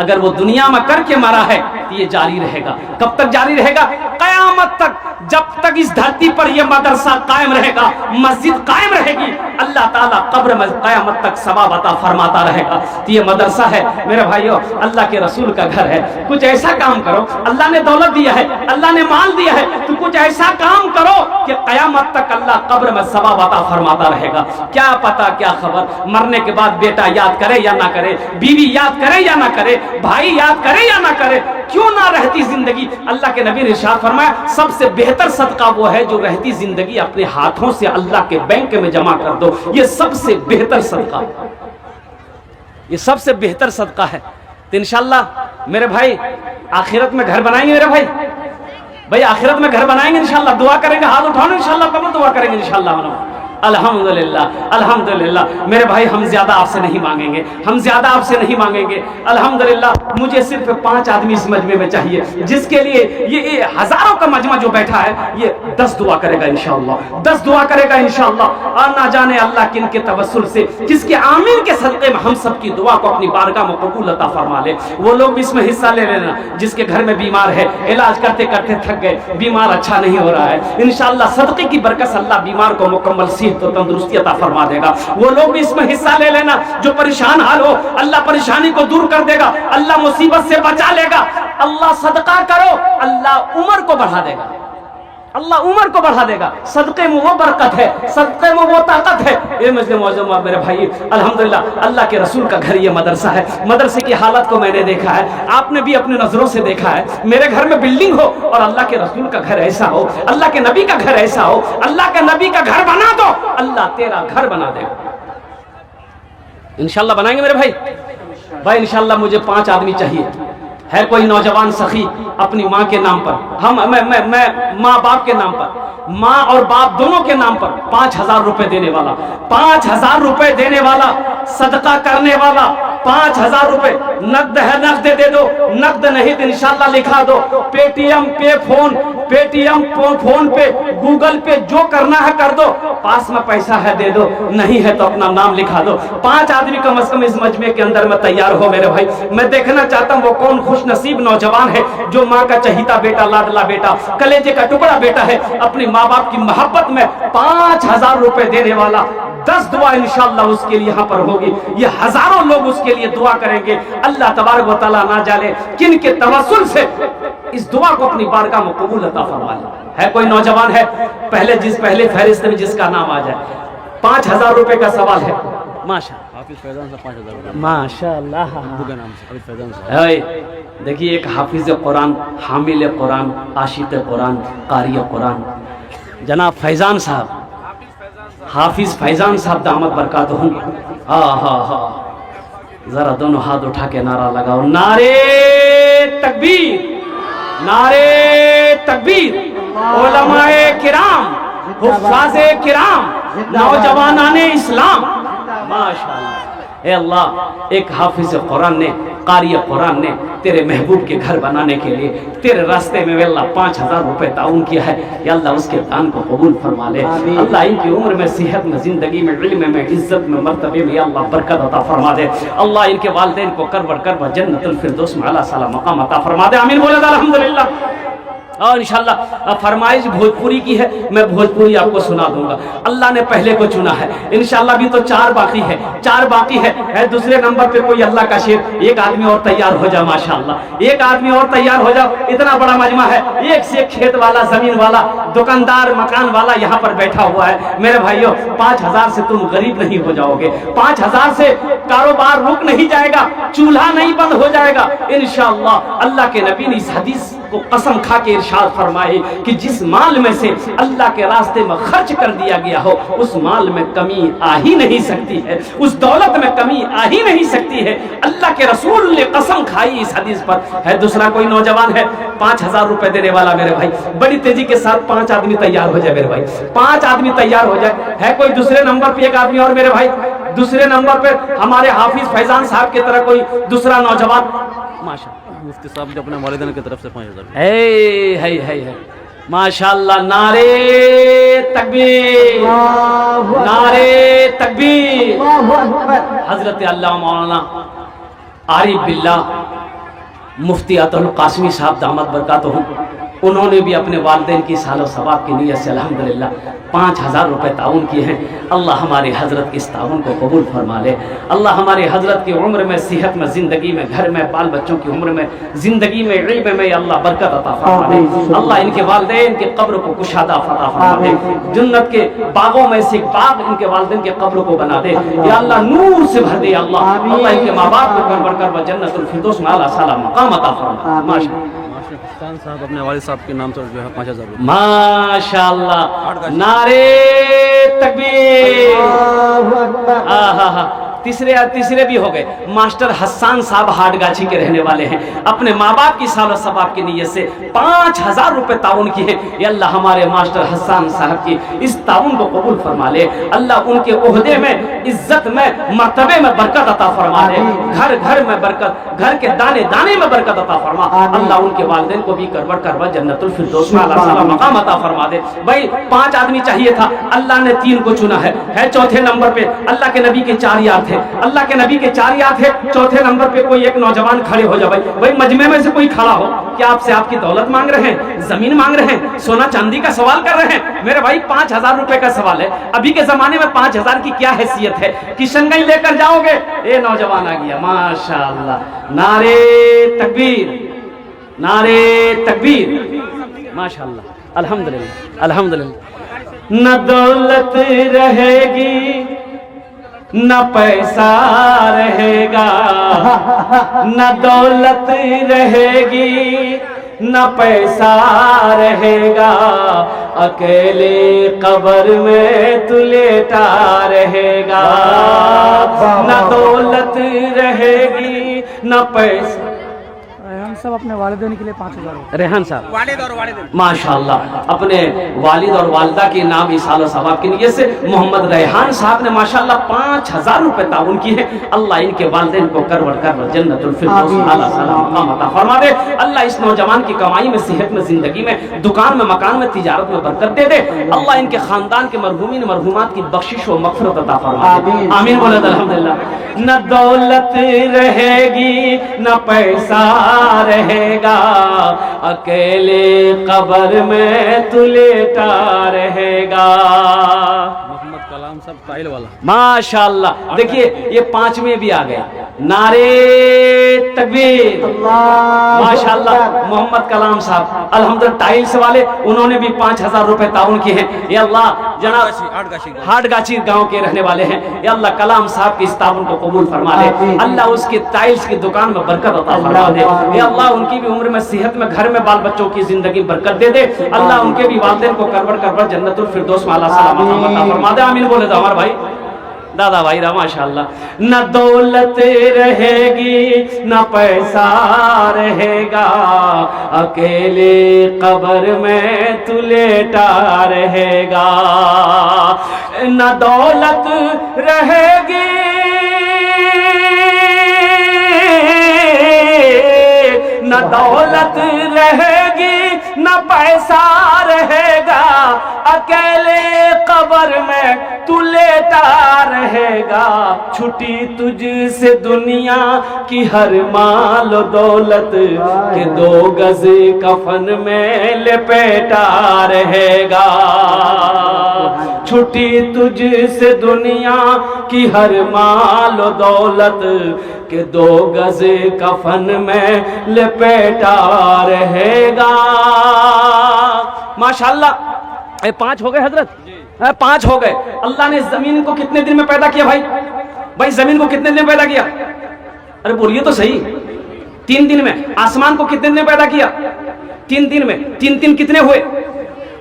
अगर वो दुनिया में करके मरा है तो ये जारी रहेगा। कब तक जारी रहेगा? क़यामत तक, जब तक इस धरती पर ये मदरसा कायम रहेगा, मस्जिद कायम रहेगी, अल्लाह ताला कब्र में क़यामत तक सवाब अता फरमाता रहेगा। तो ये मदरसा है मेरे भाइयों, अल्लाह के रसूल का घर है। कुछ ऐसा काम करो, अल्लाह ने दौलत दिया है, अल्लाह ने माल दिया है, तो कुछ ऐसा काम करो कि क़यामत तक अल्लाह कब्र में सवाब अता फरमाता रहेगा। क्या पता क्या खबर, मरने के बाद बेटा याद करे या ना करे, बीवी याद करे या ना करे, भाई याद करे या ना करे, क्यों ना रहती जिंदगी। अल्लाह के नबी ने इरशाद फरमाया, सबसे बेहतर सदका वो है जो रहती जिंदगी अपने हाथों से अल्लाह के बैंक में जमा कर दो। ये सबसे बेहतर सदका, ये सबसे बेहतर सदका है। तो इंशाअल्लाह मेरे भाई आखिरत में घर बनाएंगे। मेरे भाई आखिरत में घर बनाएंगे इंशाअल्लाह। दुआ करेंगे, हाथ उठाओ इंशाअल्लाह, कब दुआ करेंगे इंशाअल्लाह। अल्हम्दुलिल्लाह अल्हम्दुलिल्लाह। मेरे भाई हम ज्यादा आपसे नहीं मांगेंगे, हम ज्यादा आपसे नहीं मांगेंगे। अल्हम्दुलिल्लाह मुझे सिर्फ 5 आदमी इस मजमे में चाहिए, जिसके लिए ये हजारों का मजमा जो बैठा है ये 10 दुआ करेगा इंशाअल्लाह, 10 दुआ करेगा इंशाअल्लाह। और ना जाने अल्लाह किन के तवस्सुल से, किसके आमीन के सदक़े में हम सब की दुआ को अपनी बारगाह में कबूल अता फरमा ले। वो लोग भी इसमें हिस्सा ले लेना जिसके घर में बीमार है, इलाज करते करते थक गए, बीमार अच्छा नहीं हो रहा है, इंशाअल्लाह सदक़े की बरकत से अल्लाह बीमार को मुकम्मल तो तंदुरुस्ती अता फरमा देगा। वो लोग भी इसमें हिस्सा ले लेना जो परेशान हाल हो, अल्लाह परेशानी को दूर कर देगा, अल्लाह मुसीबत से बचा लेगा। अल्लाह सदका करो, अल्लाह उम्र को बढ़ा देगा, अल्लाह उम्र को बढ़ा देगा। सदक़े में वो बरकत है, सदक़े में वो ताकत है। ये मुस्लिम मौजूद मेरे भाई अल्हम्दुलिल्लाह अल्लाह के रसूल का घर ये मदरसा है। मदरसे की हालत को मैंने देखा है, आपने भी अपनी नजरों से देखा है। मेरे घर में बिल्डिंग हो और अल्लाह के रसूल का घर ऐसा हो, अल्लाह के नबी का घर ऐसा हो, अल्लाह के नबी का घर बना दो, अल्लाह तेरा घर बना देगा। इंशाअल्लाह बनाएंगे मेरे भाई इंशाअल्लाह मुझे 5 आदमी चाहिए। है कोई नौजवान सखी अपनी माँ के नाम पर, मैं माँ बाप के नाम पर, माँ और बाप दोनों के नाम पर 5,000 रुपए देने वाला, 5,000 रुपए देने वाला, सदका करने वाला, 5,000 रुपए नकद है नकद दे दो, नकद नहीं तो इंशाअल्लाह लिखा दो। पेटीएम पे फोन पे गूगल पे जो करना है कर दो, पास में पैसा है दे दो, नहीं है तो अपना नाम लिखा दो। 5 आदमी कम से कम इस मजमे के अंदर में तैयार हो मेरे भाई। मैं देखना चाहता हूँ वो कौन खुश नसीब नौजवान है जो माँ का चहीता बेटा, लाडला बेटा, कलेजे का टुकड़ा बेटा है, अपनी माँ बाप की मोहब्बत में 5,000 रुपए देने वाला। 10 दुआ इंशाअल्लाह उसके लिए यहाँ पर होगी। ये हजारों लोग उसके लिए दुआ करेंगे। अल्लाह तबारक व तआला ना जाने किन के तवस्सुल से इस दुआ को अपनी बारगाह में कबूल अता फरमा ले। है कोई नौजवान है पहले फहरिस्त में जिसका नाम आ जाए? 5,000 रुपए का सवाल है। माशाअल्लाह देखिए एक हाफिज कुरान, हामिल कुरान, आशिक कुरान, कारी कुरान जनाब फैजान साहब, हाफिज फैजान साहब दामत बरकातहू। जरा दोनों हाथ उठा के नारा लगाओ, नारे तकबीर, नारे तकबीर। उलमाए किराम, हुफ्फाज़े किराम, नौजवानाने इस्लाम, माशाअल्लाह। ए अल्लाह एक हाफिज कुरान ने, कारी कुरान ने तेरे महबूब के घर बनाने के लिए तेरे रास्ते में अल्लाह 5,000 रुपए ताउन किया है। या अल्लाह उसके दान को कबूल फरमा ले। अल्लाह इनकी उम्र में, सेहत में, जिंदगी में, इल्म में, इज्जत में, मर्तबे में अल्लाह बरकत अता फरमा दे। अल्लाह इनके वालिदैन को करबर जन्नतुल फिरदौस में आला साला मकाम अता फरमा दे। आमीन बोले अल्हम्दुलिल्लाह। और इंशाअल्लाह फरमाइश भोजपुरी की है, मैं भोजपुरी आपको सुना दूंगा। अल्लाह ने पहले को चुना है, इंशाअल्लाह भी तो 4 बाकी है, 4 बाकी है। दूसरे नंबर पे कोई अल्लाह का शेर, एक आदमी और तैयार हो जाओ माशाअल्लाह, एक आदमी और तैयार हो जाओ। इतना बड़ा मजमा है, एक से एक खेत वाला, जमीन वाला, दुकानदार, मकान वाला यहाँ पर बैठा हुआ है। मेरे भाइयों 5,000 से तुम गरीब नहीं हो जाओगे, 5,000 से कारोबार रुक नहीं जाएगा, चूल्हा नहीं बंद हो जाएगा इंशाअल्लाह। अल्लाह के नबी ने इस हदीस को कसम खा के इरशाद फरमाए कि जिस माल में से अल्लाह के रास्ते में खर्च कर दिया गया हो उस माल में कमी आ ही नहीं सकती है, उस दौलत में कमी आ ही नहीं सकती है। अल्लाह के रसूल ने कसम खाई इस हदीस पर। है दूसरा कोई नौजवान है 5,000 रुपए देने वाला मेरे भाई, बड़ी तेजी के साथ 5 आदमी तैयार हो जाए मेरे भाई, 5 आदमी तैयार हो जाए। है कोई दूसरे नंबर पे एक आदमी और मेरे भाई, दूसरे नंबर पे हमारे हाफिज फैजान साहब की तरह कोई दूसरा नौजवान। माशाअल्लाह मुफ्ती साहब ने अपने वालिदैन की तरफ से 5,000 है माशाअल्लाह। नारे तकबीर, नारे तकबीर। हजरत अल्लाह मौलाना आरिफ बिल्लाह मुफ्ती अतुल कासमी साहब दामद बरकातहू, उन्होंने भी अपने वालिदैन की सालो सवाब की नीयत से अल्हम्दुलिल्लाह 5,000 रुपए ताउन किए हैं। अल्लाह हमारे हजरत की इस ताउन को कबूल फरमा ले। अल्लाह हमारे हजरत की उम्र में, सेहत में, जिंदगी में, घर में, बाल बच्चों की उम्र में, जिंदगी में, इल्म में अल्लाह बरकत अता फरमा दे। अल्लाह इनके वालिदैन के कब्र को कुशादा फता फरमा दे। जन्नत के बागों में से एक बाग इनके वालिदैन के कब्र को बना दे या अल्लाह, नूर से भर दे अल्लाह। अल्लाह इनके माँ बाप को करवर कर जन्नतुल फिरदौस में आला साला मकाम अता फरमा। माशाअल्लाह साहब अपने वालिद साहब के नाम से जो है 5,000 रुपये। माशाअल्लाह, नारे तकबीर। तीसरे भी हो गए। मास्टर हसन साहब हाटगाछी के रहने वाले हैं, अपने माँ बाप की सालो सवाब की नीयत से 5,000 रुपए ताउन किए। ये अल्लाह हमारे मास्टर हसन साहब की इस ताउन को कबूल फरमा ले। अल्लाह उनके ओहदे में, इज्जत में, मर्तबे में बरकत अता फरमा दे। घर घर में बरकत, घर के दाने दाने में बरकत अता फरमा। अल्लाह उनके वालिदैन को भी करवट करवट जन्नतुल फिरदौस में आला साला मकाम अता फरमा दे। भाई 5 आदमी चाहिए था, अल्लाह ने 3 को चुना है। चौथे नंबर पे अल्लाह के नबी के 4 यार थे, अल्लाह के नबी के 4 यार थे। चौथे नंबर पे कोई एक नौजवान खड़े हो जाए भाई मजमे में से कोई खड़ा हो। क्या आपसे आपकी दौलत मांग रहे हैं, जमीन मांग रहे हैं, सोना चांदी का सवाल कर रहे हैं? मेरे भाई 5,000 रुपए का सवाल है। अभी के जमाने में 5,000 की क्या हैसियत है? किशनगंज लेकर जाओगे? ये नौजवान आ गया माशाअल्लाह। नारे तकबीर, नारे तकबीर। माशाअल्लाह, अल्हम्दुलिल्लाह, अल्हम्दुलिल्लाह। न दौलत रहेगी न पैसा रहेगा, न दौलत रहेगी न पैसा रहेगा, अकेले कब्र में तू लेटा रहेगा। न दौलत रहेगी न पैसा। रेहान साहब अपने वालिदैन के लिए 5,000। रेहान साहब माशाअल्लाह अपने वालिद और वालिदा के नाम इसालो सवाब की नीयत से मोहम्मद रेहान साहब ने माशाअल्लाह 5,000 रुपए ताउन किए हैं। अल्लाह इनके वालिदैन को करवट करवट जन्नतुल फिरदौस आला साला मकाम अता फरमा दे। अल्लाह इस नौजवान की कमाई में, सेहत में, जिंदगी में, दुकान में, मकान में, तिजारत में बरकत दे दे। अल्लाह इनके खानदान के मरहूमीन मरहूमात की बख्शिश व मग़फ़िरत अता फरमा दे। आमीन बोले अल्हम्दुलिल्लाह। न दौलत रहेगी न पैसा रहेगा, अकेले कब्र में तू लेटा रहेगा। मोहम्मद कलाम साहब टाइल वाला माशाअल्लाह। देखिए ये 5वें भी आ गए। नारे तकबीर, माशाअल्लाह। मोहम्मद कलाम साहब अल्हम्दुलिल्लाह टाइल्स वाले, उन्होंने भी 5,000 रुपए ताउन किए हैं। ये अल्लाह जनाब हाटगाछी गांव के रहने वाले हैं। ये अल्लाह कलाम साहब की इस ताउन को कबूल फरमा ले। अल्लाह उसके टाइल्स की दुकान में बरकत अता फरमा दे। ये अल्लाह उनकी भी उम्र में, सेहत में, घर में, बाल बच्चों की जिंदगी बरकत दे दे। अल्लाह उनके भी वालिदैन को करवट करवट जन्नतुल फिरदौस में आला साला मकाम अता फरमा दे। आमीन बोले तो हमारे भाई दादा भाई रा माशाअल्लाह। न दौलत रहेगी न पैसा रहेगा, अकेले कब्र में तू लेटा रहेगा। न दौलत रहेगी न दौलत रहेगी न पैसा रहेगा, अकेले कब्र में तू लेटा रहेगा। छुटी तुझसे दुनिया की हर माल दौलत के 2 गज कफन में लपेटा रहेगा। छुटी तुझसे दुनिया की हर माल दौलत के 2 गज कफन में लपेटा रहेगा। माशाअल्लाह। 5 हो गए हजरत, 5 हो गए। अल्लाह ने जमीन को कितने दिन में पैदा किया भाई? भाई जमीन को कितने दिन में पैदा किया? अरे बोलिए तो सही। 3 दिन में। आसमान को कितने दिन में पैदा किया? 3 दिन में 3 कितने हुए?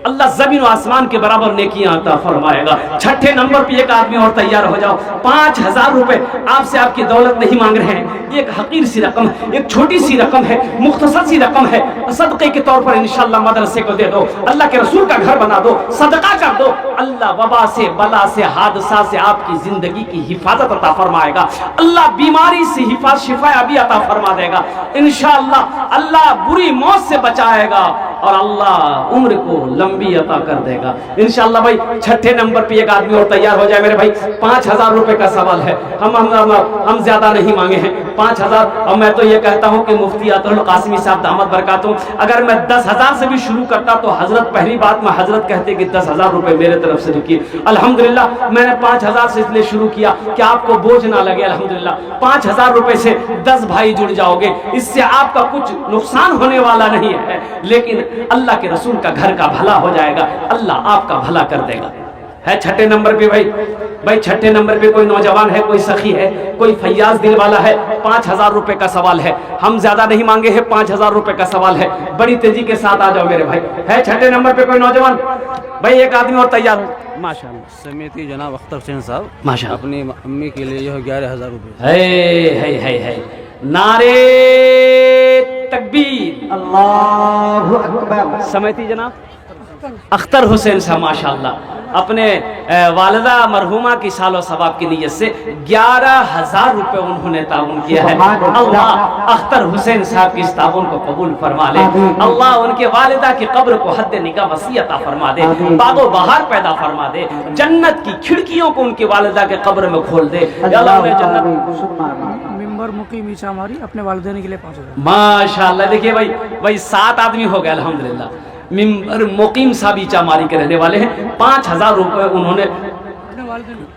अल्लाह ज़मीन और आसमान के बराबर नेकियां अता फरमाएगा। छठे नंबर पे एक आदमी और तैयार हो जाओ, 5000 रुपए आपसे आपकी दौलत नहीं मांग रहे हैं, एक हकीर सी रकम, एक छोटी सी रकम है, मुख्तसर सी रकम है, सदक़े के तौर पर इंशाअल्लाह मदरसे को दे दो, अल्लाह के रसूल का घर बना दो, सदका कर दो, अल्लाह वबा से, बला से, हादसा से आपकी जिंदगी की हिफाजत अता फरमाएगा। अल्लाह बीमारी से शिफायाबी अता फरमा देगा इंशाअल्लाह। अल्लाह बुरी मौत से बचाएगा और अल्लाह उम्र को लंबी अता कर देगा इंशाअल्लाह। भाई छठे नंबर पे एक आदमी और तैयार हो जाए मेरे भाई। 5000 रुपए का सवाल है, हम ज्यादा नहीं मांगे हैं, 5000। और मैं तो ये कहता हूँ कि मुफ्ती अतुल कासिमी साहब दामद बरकातुहू, अगर मैं 10,000 से भी शुरू करता तो हजरत पहली बात में हजरत कहते कि 10,000 रुपए मेरे तरफ से रुकिए। अल्हम्दुलिल्लाह मैंने 5000 से इसलिए शुरू किया कि आपको बोझ ना लगे। अल्हम्दुलिल्लाह 5000 रुपए से 10 भाई जुड़ जाओगे, इससे आपका कुछ नुकसान होने वाला नहीं है, लेकिन अल्लाह के रसूल का घर का भला हो जाएगा, अल्लाह आपका भला कर देगा। है छठे नंबर पे भाई छठे नंबर पे कोई नौजवान है, कोई सखी है, कोई फैयाज दिल वाला है, 5000 रुपए का सवाल है, हम ज्यादा नहीं मांगे हैं, 5000 रुपए का सवाल है, बड़ी तेजी के साथ आ जाओ मेरे भाई। है छठे नंबर पे कोई नौजवान भाई, एक आदमी और तैयार हो माशाअल्लाह। समिति जनाब अख्तर हुसैन साहब माशाअल्लाह अपनी अम्मी के लिए यह 11,000 रुपये। है नारे तकबीर, अल्लाहु अकबर। समिति जनाब अख्तर हुसैन साहब माशाअल्लाह अपने वालिदा मरहुमा की सालो सवाब की नीयत से 11,000 रुपए उन्होंने ताउन किया है। अल्लाह अख्तर हुसैन साहब की इस ताउन को कबूल फरमा ले, अल्लाह उनके वालिदा की कब्र को हद निगाह वसी अता फरमा दे, बागो बहार पैदा फरमा दे, जन्नत की खिड़कियों को उनके वालिदा के कब्र में खोल दे। अल्लाह उन्हें जन्नत मिंबर मुकीम ईचा हमारी अपने वालिदैन के लिए 5000। माशाअल्लाह। देखिए भाई 7 आदमी हो गए अल्हम्दुलिल्लाह। मिंबर मुकीम साहब ईचा मारी के रहने वाले हैं, 5000 रुपए उन्होंने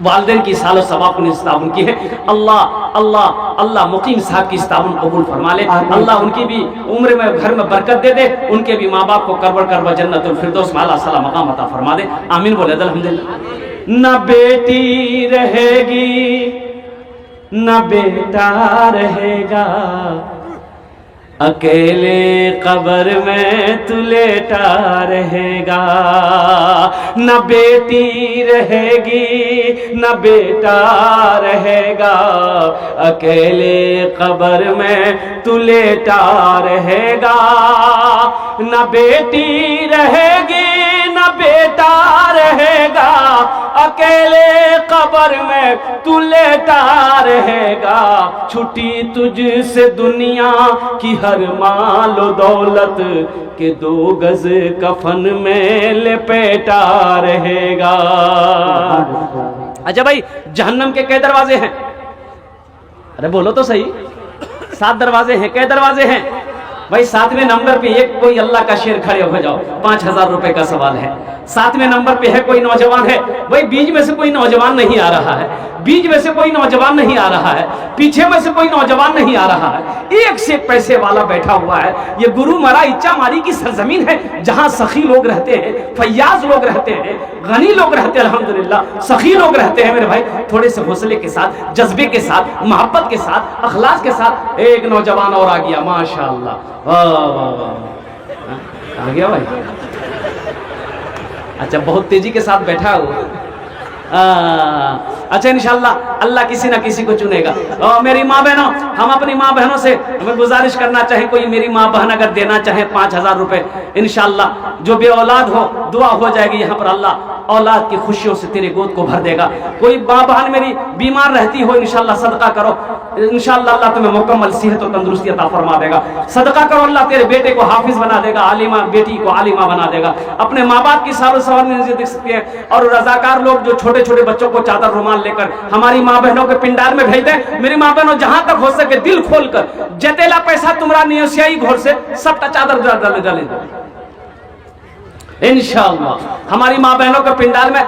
वालिदैन की सालो सवाब ने इस्तावन की है। अल्लाह मुकीम साहब की इस्तावन कबूल फरमा ले, अल्लाह उनकी भी उम्र में घर में बरकत दे दे, उनके भी माँ बाप को करबर जन्नतुल फिरदौस में आला सला मकाम अता फरमा दे। आमीन बोले अल्हम्दुलिल्लाह। न बेटी रहेगी न बेटा रहेगा, अकेले कब्र में तू लेटा रहेगा, न बेटी रहेगी न बेटा रहेगा, अकेले कब्र में तू लेटा रहेगा, न बेटी रहेगी न बेटा रहेगा, अकेले कब्र में तू लेटा रहेगा, छुट्टी तुझसे दुनिया की हर मालो दौलत के 2 गज कफन में लपेटा रहेगा। अच्छा भाई जहन्नम के कई दरवाजे हैं? अरे बोलो तो सही, 7 दरवाजे हैं। कई दरवाजे हैं भाई? 7वें नंबर पे एक कोई अल्लाह का शेर खड़े हो जाओ, 5000 रुपए का सवाल है। 7वें नंबर पे है कोई नौजवान है भाई, बीच में से कोई नौजवान नहीं आ रहा है, बीच में से कोई नौजवान नहीं आ रहा है, पीछे में से कोई नौजवान नहीं आ रहा है, एक से पैसे वाला बैठा हुआ है। ये गुरु मरा इच्चा मारी की सरजमीन है, जहां सखी लोग रहते हैं, फैयाज लोग रहते हैं, गनी लोग रहते हैं, अल्हम्दुलिल्लाह सखी लोग रहते हैं मेरे भाई। थोड़े से हौसले के साथ, जज्बे के साथ, मोहब्बत के साथ, अखलास के साथ एक नौजवान और आ गया माशाअल्लाह। वाह वाह वाह, आ गया भाई। अच्छा बहुत तेजी के साथ बैठा हो। अच्छा इंशाल्लाह अल्लाह किसी ना किसी को चुनेगा। और मेरी माँ बहनों, हम अपनी माँ बहनों से हमें गुजारिश करना चाहें, कोई मेरी माँ बहन अगर देना चाहे 5000 रुपए, इंशाल्लाह जो बे औलाद हो दुआ हो जाएगी यहाँ पर, अल्लाह औलाद की खुशियों से तेरे गोद को भर देगा। कोई माँ बहन मेरी बीमार रहती हो, इंशाल्लाह सदका करो, इंशाल्लाह अल्लाह तुम्हें मुकम्मल सेहत और तंदुरुस्ती अता फरमा देगा। सदका करो, अल्लाह तेरे बेटे को हाफिज बना देगा, आलिमा बेटी को आलिमा बना देगा। अपने माँ बाप की सारो सवार देख सकते हैं। और रजाकार लोग जो छोटे छोटे बच्चों को चादर रुमाल लेकर हमारी माँ बहनों के पिंडार में भेज दे। मेरी माँ बहनों जहां तक हो सके दिल खोलकर, जतेला पैसा तुम्हारा नियसियाई घोर से सबका चादर डाले। इंशाअल्लाह हमारी माँ बहनों के पिंडाल में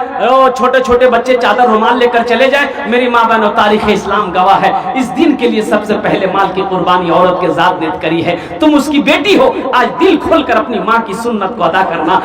छोटे छोटे बच्चे चादर रुमाल लेकर चले जाएं। मेरी माँ बहनों, तारीख इस्लाम गवाह है, इस दिन के लिए सबसे पहले माल की कुर्बानी औरत के जात ने करी है। तुम उसकी बेटी हो, आज दिल खोलकर अपनी माँ की सुन्नत को अदा करना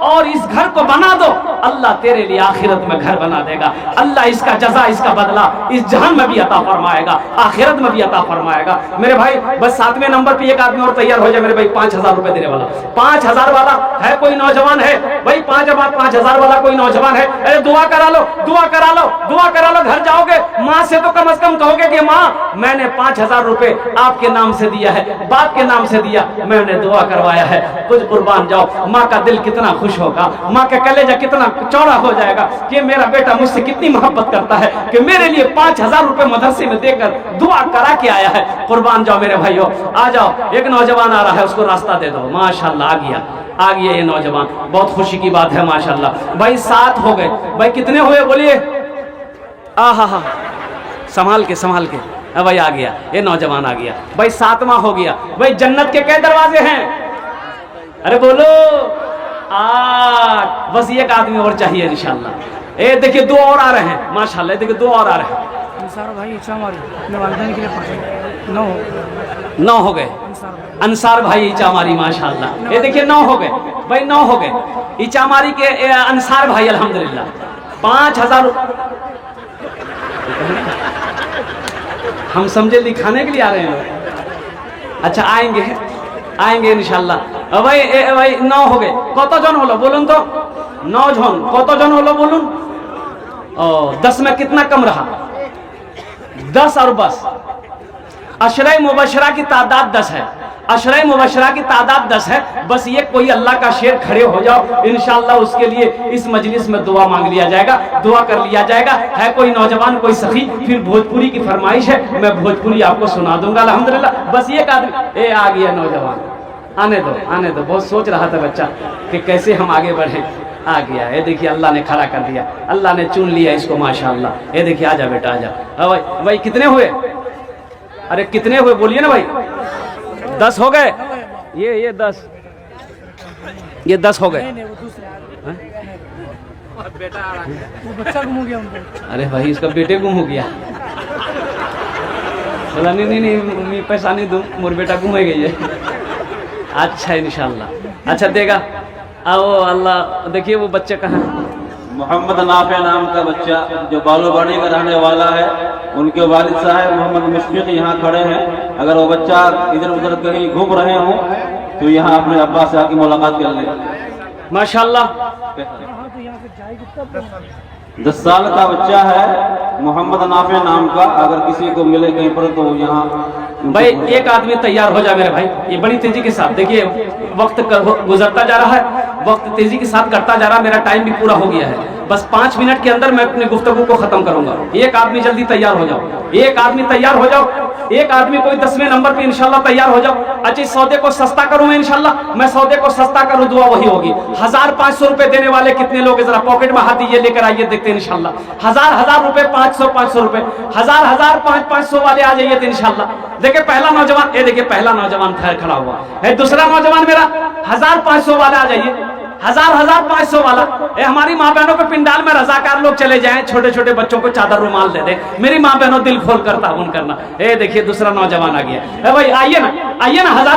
और इस घर को बना दो। अल्लाह तेरे लिए आखिरत में घर बना देगा। अल्लाह इसका जजा, इसका बदला इस जहान में भी अता फरमाएगा, आखिरत में भी अता फरमाएगा। मेरे भाई बस 7वें नंबर पे एक आदमी और तैयार हो जाए मेरे भाई, 5000 रुपए देने वाला। 5000 वाला है कोई नौजवान है भाई? 5000 वाला कोई नौजवान है? अरे दुआ करा लो, दुआ करा लो, दुआ करा लो। घर जाओगे माँ से तो कम से कम कहोगे कि माँ मैंने 5000 रुपए आपके नाम से दिया है, बाप के नाम से दिया, मैंने दुआ करवाया है, कुछ कुर्बान जाओ। माँ का दिल कितना खुश होगा, माँ का कलेजा कितना चौड़ा हो जाएगा कि मेरा बेटा मुझसे कितनी मोहब्बत करता है कि मेरे लिए 5000 रुपए मदरसे में देकर दुआ करा के आया है। कुर्बान जाओ मेरे भाइयों, आ जाओ। एक नौजवान आ रहा है, उसको रास्ता दे दो। माशाल्लाह आ गया ये नौजवान, बहुत खुशी की बात है माशाल्लाह। भाई 7 हो गए भाई, कितने हुए बोलिए? हा संभाल के अब भाई आ गया ये नौजवान, आ गया भाई। 7वां हो गया भाई। जन्नत के कई दरवाजे हैं? अरे बोलो 8। बस एक आदमी और चाहिए इंशाल्लाह। ये देखिए 2 और आ रहे हैं माशाल्लाह, देखिए 2 और आ रहे हैं। अंसार भाई इच्छा हमारी अपने वालिदैन के लिए 5 9 हो गए। अंसार भाई इचामारी माशाल्लाह, ये देखिए 9 हो गए भाई, 9 हो गए। इचामारी के अंसार भाई अल्हम्दुलिल्लाह 5000। हम समझे दिखाने के लिए आ रहे हैं। अच्छा आएंगे इंशाल्लाह। भाई 9 हो गए। कत जन हलो बोलून तो? 9 जन। कत जन हलो बोलून? 10 में कितना कम रहा? 10 और बस। अशरा मुबशरा की तादाद 10 है। अशरा मुबशरा की तादाद 10 है। बस ये कोई अल्लाह का शेर खड़े हो जाओ, इंशाअल्लाह उसके लिए इस मजलिस में दुआ मांग लिया जाएगा, दुआ कर लिया जाएगा। है कोई नौजवान, कोई सखी? फिर भोजपुरी की फरमाइश है, मैं भोजपुरी आपको सुना दूंगा अल्हम्दुलिल्लाह। बस एक आदमी ए आ गया नौजवान, आने दो। बहुत सोच रहा था बच्चा कि कैसे हम आगे बढ़े। आ गया, ये देखिए अल्लाह ने खड़ा कर दिया, अल्लाह ने चुन लिया इसको माशाअल्लाह। ये देखिए आजा बेटा आजा। भाई कितने हुए? अरे कितने हुए बोलिए ना भाई? 10 हो गए। ये 10 हो गए। वो बच्चा गुम हो गया उनको। अरे भाई इसका बेटे गुम हो गया। बोला नहीं मैं पैसा नहीं दूँ, मोर बेटा गुम हो गई है। अच्छा इंशाल्लाह, अच्छा देगा। आओ अल्लाह। देखिए वो बच्चे कहाँ? मोहम्मद नाफे नाम का बच्चा जो बालूबाड़ी का रहने वाला है, उनके वालिद साहब मोहम्मद मुशफिक यहाँ खड़े हैं। अगर वो बच्चा इधर उधर कहीं घूम रहे हो तो यहाँ अपने अब्बा से आके मुलाकात कर ले। माशाल्लाह 10 साल का बच्चा है, मोहम्मद नाफे नाम का। अगर किसी को मिले कहीं पर तो यहाँ भाई एक आदमी तैयार हो जा मेरे भाई। ये बड़ी तेजी के साथ, देखिए वक्त गुजरता जा रहा है, वक्त तेजी के साथ करता जा रहा है। मेरा टाइम भी पूरा हो गया है। बस 5 मिनट के अंदर मैं अपनी गुफ्तगू को खत्म करूंगा। एक आदमी जल्दी तैयार हो जाओ, एक आदमी तैयार हो जाओ, एक आदमी कोई 10वें नंबर पे इंशाल्लाह तैयार हो जाओ। अच्छा सौदे को सस्ता करूं मैं इंशाल्लाह, मैं सौदे को सस्ता करूं, दुआ वही होगी। 1500 रुपए देने वाले कितने लोग? जरा पॉकेट में हाथ दीजिए, लेकर आइए, देखते हैं इंशाल्लाह। 1000 रुपए, 500 रुपए, 1000 500 वाले आ जाइए तो इंशाल्लाह। देखिए पहला नौजवान, ये देखिए पहला नौजवान खड़ा हुआ है। दूसरा नौजवान मेरा 1500 वाला आ जाइए, 1500 वाला। ये हमारी माँ बहनों के पिंडाल में रजाकार लोग चले जाएं, छोटे छोटे बच्चों को चादर रुमाल दे दे। मेरी माँ बहनों दिल खोल कर ताउन करना। ये देखिए दूसरा नौजवान आ गया। भाई आइए ना 1000